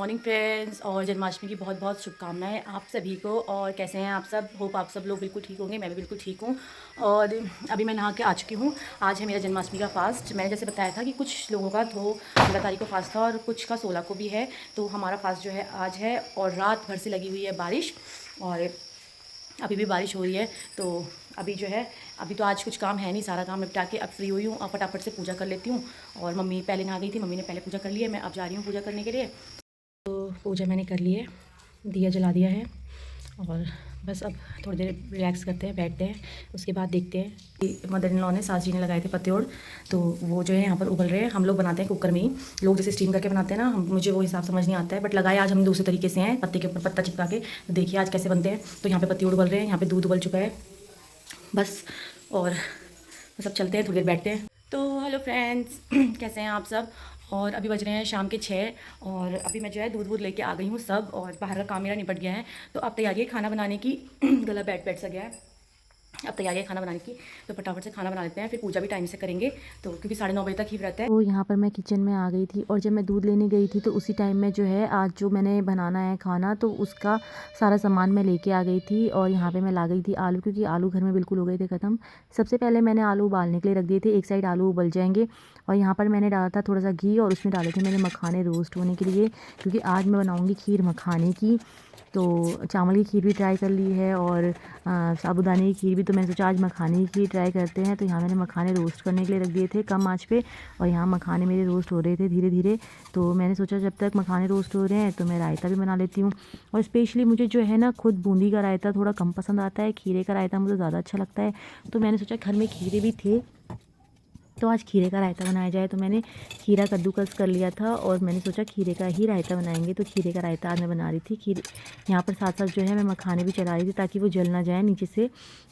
Morning friends और जन्माष्टमी की बहुत बहुत शुभकामनाएं आप सभी को। और कैसे हैं आप सब? होप आप सब लोग बिल्कुल ठीक होंगे। मैं भी बिल्कुल ठीक हूँ। और अभी मैं नहा के आ चुकी हूँ। आज है मेरा जन्माष्टमी का फास्ट। मैंने जैसे बताया था कि कुछ लोगों का 15 तारीख को फास्ट था और कुछ का 16 को भी है। तो हमारा फास्ट जो है आज है और रात भर से लगी हुई है बारिश। और अभी भी बारिश हो रही है। तो अभी जो है, अभी तो आज कुछ काम है नहीं, सारा काम निपटा के अब फ्री हुई हूँ। अब फटाफट से पूजा कर लेती हूँ। और मम्मी पहले नहा गई थी, मम्मी ने पहले पूजा कर ली है। मैं अब जा रही हूँ पूजा करने के लिए। तो पूजा मैंने कर ली है, दिया जला दिया है। और बस अब थोड़ी देर रिलैक्स करते हैं, बैठते हैं। उसके बाद देखते हैं। मदर इन लॉ ने, सास जी ने लगाए थे पत्ते, तो वो जो है यहाँ पर उबल रहे हैं। हम लोग बनाते हैं कुकर में ही, लोग जैसे स्टीम करके बनाते हैं ना, मुझे वो हिसाब समझ नहीं आता है। बट लगाए आज हम दूसरे तरीके से हैं, पत्ते के ऊपर पत्ता चिपका के। तो देखिए आज कैसे बनते हैं। तो यहाँ पे पत्ते उबल रहे हैं, यहाँ पे दूध उबल चुका है बस। और बस अब चलते हैं, थोड़ी देर बैठते हैं। तो हेलो फ्रेंड्स कैसे हैं आप सब? और अभी बज रहे हैं शाम के 6। और अभी मैं जो है दूध वूध लेके आ गई हूँ सब, और बाहर का काम मेरा निपट गया है। तो अब तैयारी है खाना बनाने की गला बैठ सा गया है। अब तैयारी है खाना बनाने की, तो फटाफट से खाना बना लेते हैं, फिर पूजा भी टाइम से करेंगे। तो क्योंकि 9:30 बजे तक ही व्रत है। तो यहाँ पर मैं किचन में आ गई थी, और जब मैं दूध लेने गई थी तो उसी टाइम में जो है आज जो मैंने बनाना है खाना, तो उसका सारा सामान मैं लेके आ गई थी। और यहाँ पे मैं ला गई थी आलू, क्योंकि आलू घर में बिल्कुल हो गए थे ख़त्म। सबसे पहले मैंने आलू उबालने के लिए रख दिए थे, एक साइड आलू उबल जाएंगे। और यहाँ पर मैंने डाला था थोड़ा सा घी, और उसमें डाले थे मैंने मखाने रोस्ट होने के लिए, क्योंकि आज मैं बनाऊँगी खीर मखाने की। तो चावल की खीर भी ट्राई कर ली है, और साबूदाने की खीर भी। तो मैंने सोचा आज मखाने की खीर ट्राई करते हैं। तो यहाँ मैंने मखाने रोस्ट करने के लिए रख दिए थे कम आँच पे। और यहाँ मखाने मेरे रोस्ट हो रहे थे धीरे धीरे। तो मैंने सोचा जब तक मखाने रोस्ट हो रहे हैं तो मैं रायता भी बना लेती हूँ। और स्पेशली मुझे जो है ना, खुद बूंदी का रायता थोड़ा कम पसंद आता है, खीरे का रायता मुझे ज़्यादा अच्छा लगता है। तो मैंने सोचा घर में खीरे भी थे, तो आज खीरे का रायता बनाया जाए। तो मैंने खीरा कद्दूकस कर लिया था, और मैंने सोचा खीरे का ही रायता बनाएंगे। तो खीरे का रायता आज मैं बना रही थी। खीर यहाँ पर साथ साथ जो है मैं मखाने भी चला रही थी, ताकि वो जल ना जाए नीचे से।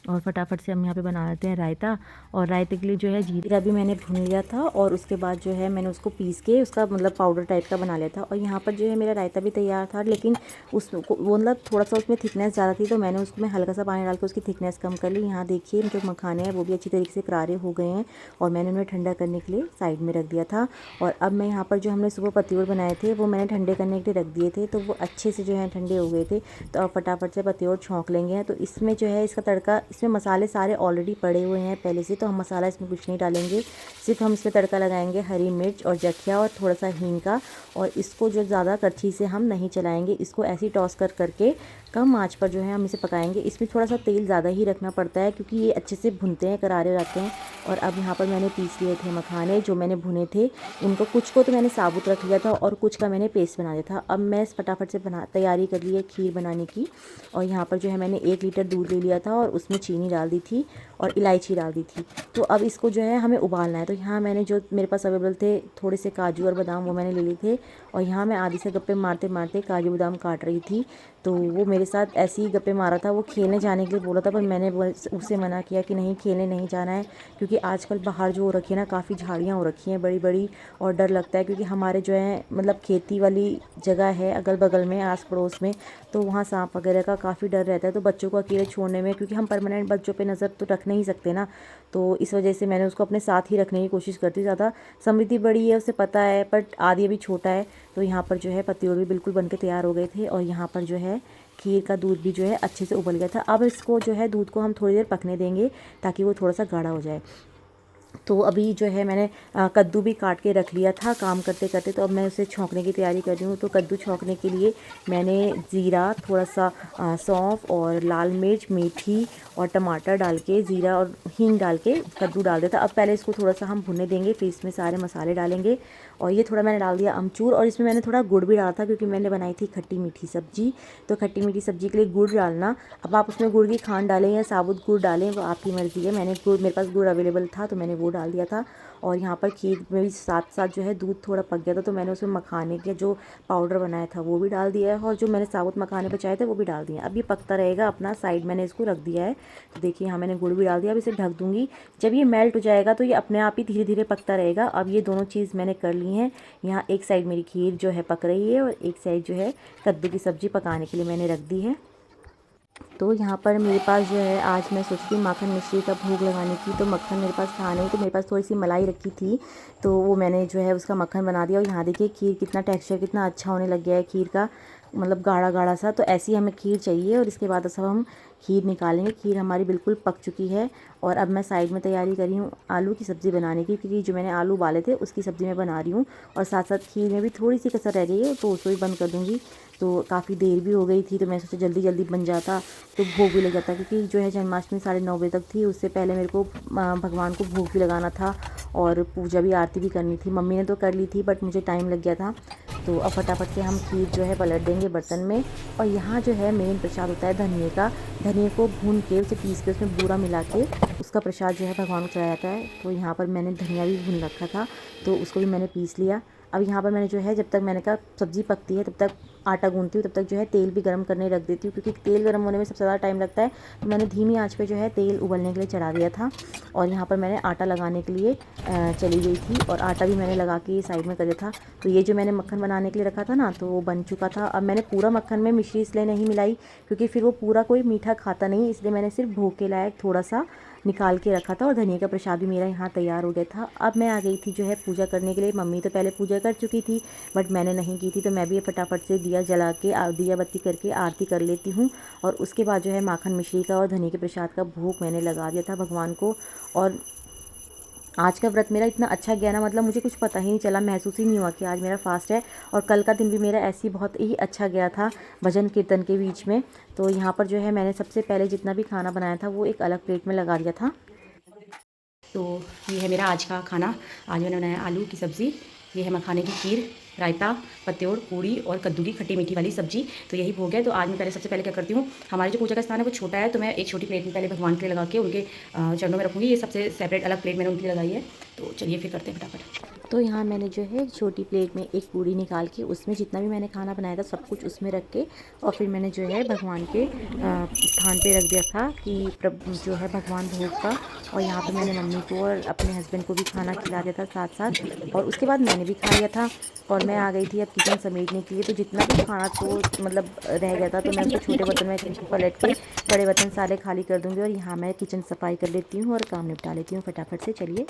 और फटाफट से हम यहाँ पे बना लेते हैं रायता। और रायते के लिए जो है जीरा भी मैंने भून लिया था, और उसके बाद जो है मैंने उसको पीस के उसका मतलब पाउडर टाइप का बना लिया था। और यहाँ पर जो है मेरा रायता भी तैयार था, लेकिन उसको वो मतलब थोड़ा सा उसमें थिकनेस ज़्यादा थी, तो मैंने उसमें हल्का सा पानी डाल के उसकी थिकनेस कम कर ली। यहाँ देखिए जो मखाने हैं वो भी अच्छी तरीके से करारे हो गए हैं, और मैंने उन्हें ठंडा करने के लिए साइड में रख दिया था। और अब मैं यहाँ पर जो हमने सुबह पत्तीओड़ बनाए थे वो मैंने ठंडे करने के लिए रख दिए थे, तो वो अच्छे से जो है ठंडे हो गए थे। तो अब फटाफट से पत्तीओड़ छौंक लेंगे। तो इसमें जो है इसका तड़का, इसमें मसाले सारे ऑलरेडी पड़े हुए हैं पहले से, तो हम मसाला इसमें कुछ नहीं डालेंगे। सिर्फ हम इसमें तड़का लगाएंगे हरी मिर्च और जखिया और थोड़ा सा हींग का। और इसको जो ज़्यादा कड़छी से हम नहीं चलाएंगे, इसको ऐसे ही टॉस कर करके कम आंच पर जो है हम इसे पकाएंगे। इसमें थोड़ा सा तेल ज़्यादा ही रखना पड़ता है, क्योंकि ये अच्छे से भुनते हैं, करारे रहते हैं। और अब यहाँ पर मैंने पीस लिए थे मखाने जो मैंने भुने थे, उनको कुछ को तो मैंने साबुत रख लिया था, और कुछ का मैंने पेस्ट बना दिया था। अब मैं फटाफट से तैयारी कर ली है खीर बनाने की। और यहाँ पर जो है मैंने 1 लीटर दूध ले लिया था, और उसमें चीनी डाल दी थी और इलायची डाल दी थी। तो अब इसको जो है हमें उबालना है। तो यहाँ मैंने जो मेरे पास अवेलेबल थे थोड़े से काजू और बादाम, वो मैंने ले लिए थे। और यहाँ मैं आधी से गप्पे मारते मारते काजू बादाम काट रही थी। तो वो मेरे साथ ऐसे ही गप्पे मारा था। वो खेलने जाने के लिए बोला था, पर मैंने उससे मना किया कि नहीं, खेलने नहीं जाना है, क्योंकि आजकल बाहर जो हो रखी है ना, काफ़ी झाड़ियाँ हो रखी हैं बड़ी बड़ी, और डर लगता है। क्योंकि हमारे जो है मतलब खेती वाली जगह है अगल बगल में, आस पड़ोस में, तो वहाँ सांप वगैरह का काफ़ी डर रहता है। तो बच्चों को अकेले छोड़ने में, क्योंकि हम परमानेंट बच्चों पे नज़र तो रख नहीं सकते ना, तो इस वजह से मैंने उसको अपने साथ ही रखने की कोशिश करती हूँ। ज़्यादा समृद्धि बड़ी है, उसे पता है, बट आदि अभी छोटा है। तो यहाँ पर जो है पत्तीओं भी बिल्कुल बन के तैयार हो गए थे। और यहाँ पर जो है खीर का दूध भी जो है अच्छे से उबल गया था। अब इसको जो है दूध को हम थोड़ी देर पकने देंगे, ताकि वो थोड़ा सा गाढ़ा हो जाए। तो अभी जो है मैंने कद्दू भी काट के रख लिया था काम करते करते। तो अब मैं उसे छौंकने की तैयारी कर रही हूँ। तो कद्दू छौंकने के लिए मैंने ज़ीरा, थोड़ा सा सौंफ और लाल मिर्च, मेथी और टमाटर डाल के, ज़ीरा और हींग डाल के कद्दू डाल देता। अब पहले इसको थोड़ा सा हम भुनने देंगे, फिर इसमें सारे मसाले डालेंगे। और ये थोड़ा मैंने डाल दिया अमचूर, और इसमें मैंने थोड़ा गुड़ भी डाला था, क्योंकि मैंने बनाई थी खट्टी मीठी सब्जी। तो खट्टी मीठी सब्जी के लिए गुड़ डालना। अब आप उसमें गुड़ की खांड डालें या साबुत गुड़ डालें, वो आपकी मर्ज़ी है। मैंने गुड़, मेरे पास गुड़ अवेलेबल था, तो मैंने वो डाल दिया था। और यहाँ पर खीर में भी साथ साथ जो है दूध थोड़ा पक गया था, तो मैंने उसमें मखाने के जो पाउडर बनाया था वो भी डाल दिया है, और जो मैंने साबुत मखाने बचाए थे वो भी डाल दिए। अब ये पकता रहेगा अपना, साइड मैंने इसको रख दिया है। तो देखिए यहाँ मैंने गुड़ भी डाल दिया। अब इसे ढक दूँगी। जब ये मेल्ट हो जाएगा तो ये अपने आप ही धीरे धीरे पकता रहेगा। अब ये दोनों चीज़ मैंने कर ली हैं। यहाँ एक साइड मेरी खीर जो है पक रही है, और एक साइड जो है कद्दू की सब्ज़ी पकाने के लिए मैंने रख दी है। तो यहाँ पर मेरे पास जो है आज मैं सोचती हूँ माखन मिश्री का भोग लगाने की। तो मक्खन मेरे पास था नहीं, तो मेरे पास थोड़ी सी मलाई रखी थी, तो वो मैंने जो है उसका मक्खन बना दिया। और यहाँ देखिए खीर कितना टेक्सचर कितना अच्छा होने लग गया है खीर का, मतलब गाढ़ा गाढ़ा सा। तो ऐसी हमें खीर चाहिए। और इसके बाद सब हम खीर निकालेंगे। खीर हमारी बिल्कुल पक चुकी है। और अब मैं साइड में तैयारी कर रही हूँ आलू की सब्ज़ी बनाने की, क्योंकि जो मैंने आलू उबाले थे उसकी सब्ज़ी मैं बना रही हूँ। और साथ साथ खीर में भी थोड़ी सी कसर रह गई है, तो उसको भी बंद कर दूँगी। तो काफ़ी देर भी हो गई थी, तो मैं सोचा जल्दी जल्दी बन जाता तो भोग भी लग जाता, क्योंकि जो है जन्माष्टमी 9:30 बजे तक थी। उससे पहले मेरे को भगवान को भोग भी लगाना था और पूजा भी आरती भी करनी थी। मम्मी ने तो कर ली थी, बट मुझे टाइम लग गया था। तो अब फटाफट से हम खीर जो है पलट देंगे बर्तन में। और यहाँ जो है मेन प्रसाद होता है धनिए का। धनिए को भून के उसे पीस के उसमें बूरा मिला के उसका प्रसाद जो है भगवान को चढ़ाया जाता है। तो यहाँ पर मैंने धनिया भी भून रखा था, तो उसको भी मैंने पीस लिया। अब यहाँ पर मैंने जो है जब तक मैंने कहा सब्ज़ी पकती है तब तक आटा गूंथती हूँ, तब तक जो है तेल भी गर्म करने रख देती हूँ, क्योंकि तेल गर्म होने में सबसे ज़्यादा टाइम लगता है। तो मैंने धीमी आंच पे जो है तेल उबलने के लिए चढ़ा दिया था। और यहाँ पर मैंने आटा लगाने के लिए चली गई थी, और आटा भी मैंने लगा के साइड में कर दिया था। तो ये जो मैंने मक्खन बनाने के लिए रखा था ना, तो वो बन चुका था। अब मैंने पूरा मक्खन में मिश्री इसलिए नहीं मिलाई, क्योंकि फिर वो पूरा कोई मीठा खाता नहीं, इसलिए मैंने सिर्फ भोग के लायक थोड़ा सा निकाल के रखा था। और धनिया का प्रसाद भी मेरा यहाँ तैयार हो गया था। अब मैं आ गई थी जो है पूजा करने के लिए। मम्मी तो पहले पूजा कर चुकी थी, बट मैंने नहीं की थी, तो मैं भी फटाफट से दिया जला के दिया बत्ती करके आरती कर लेती हूँ। और उसके बाद जो है माखन मिश्री का और धनिया के प्रसाद का भोग मैंने लगा दिया था भगवान को। और आज का व्रत मेरा इतना अच्छा गया ना, मतलब मुझे कुछ पता ही नहीं चला, महसूस ही नहीं हुआ कि आज मेरा फास्ट है। और कल का दिन भी मेरा ऐसे ही बहुत ही अच्छा गया था भजन कीर्तन के बीच में। तो यहाँ पर जो है मैंने सबसे पहले जितना भी खाना बनाया था वो एक अलग प्लेट में लगा दिया था। तो ये है मेरा आज का खाना। आज मैंने बनाया आलू की सब्ज़ी, ये है मखाने की खीर, रायता, पत्तेऔर, पूड़ी और कद्दू की खट्टी मीठी वाली सब्जी। तो यही भोग है। तो आज मैं पहले सबसे पहले क्या करती हूँ, हमारे जो पूजा का स्थान है वो छोटा है, तो मैं एक छोटी प्लेट में पहले भगवान के लिए लगा के उनके चरणों में रखूँगी। ये सबसे सेपरेट अलग प्लेट मैंने उनके लिए लगाई है। तो चलिए फिर करते हैं फटाफट। तो यहाँ मैंने जो है छोटी प्लेट में एक पूड़ी निकाल के उसमें जितना भी मैंने खाना बनाया था सब कुछ उसमें रख के, और फिर मैंने जो है भगवान के स्थान पे रख दिया था कि प्रभु जो है भगवान भोग का। और यहाँ पे मैंने मम्मी को और अपने हस्बैंड को भी खाना खिला दिया था साथ साथ। और उसके बाद मैंने भी खा लिया था। और मैं आ गई थी अब किचन समेटने के लिए। तो जितना भी खाना तो मतलब रह गया था, तो मैं उसको छोटे बर्तन में पलट के बड़े बर्तन सारे खाली कर दूँगी। और यहाँ मैं किचन सफाई कर लेती हूँ और काम निपटा लेती हूँ फटाफट से। चलिए।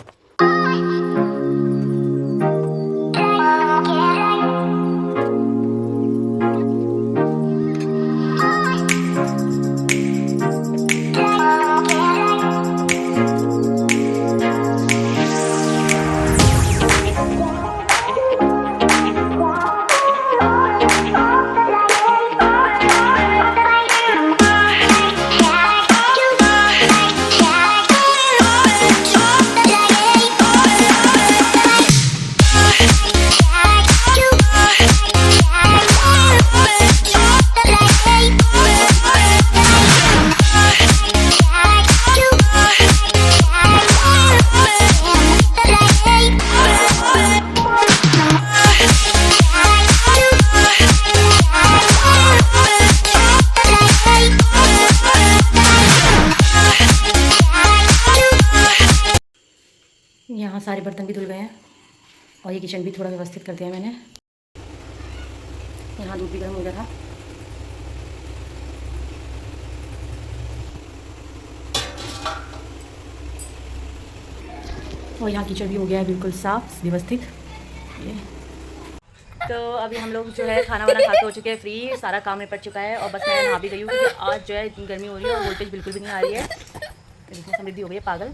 यहाँ सारे बर्तन भी धुल गए हैं और ये किचन भी थोड़ा व्यवस्थित कर दिया मैंने। यहाँ दूध भी गर्म हो गया था। और यहाँ किचन भी हो गया है बिल्कुल साफ व्यवस्थित। तो अभी हम लोग जो है खाना वाना खा के हो चुके हैं फ्री, सारा काम निपट चुका है। और बस मैं नहा भी गई हूँ, क्योंकि आज जो है इतनी गर्मी हो रही है और वोल्टेज बिल्कुल भी नहीं आ रही है। देखिए समृद्धि हो गई है पागल,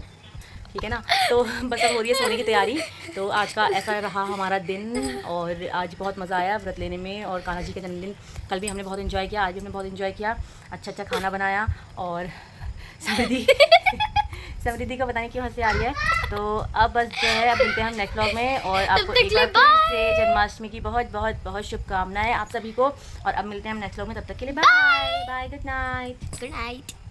ठीक है ना। तो बस अब हो रही है सोने की तैयारी। तो आज का ऐसा रहा हमारा दिन, और आज बहुत मज़ा आया व्रत लेने में। और कान्हा जी का जन्मदिन कल भी हमने बहुत एंजॉय किया, आज भी हमने बहुत एंजॉय किया। अच्छा खाना बनाया। और समृद्धि को पता नहीं क्यों हंसी आ रही है। तो अब बस जो है अब मिलते हैं हम नेक्स्ट व्लॉग में। और आपको एक बार फिर से जन्माष्टमी की बहुत बहुत बहुत शुभकामनाएं आप सभी को। और अब मिलते हैं हम नेक्स्ट व्लॉग में, तब तक के लिए बाय बाय, गुड नाइट।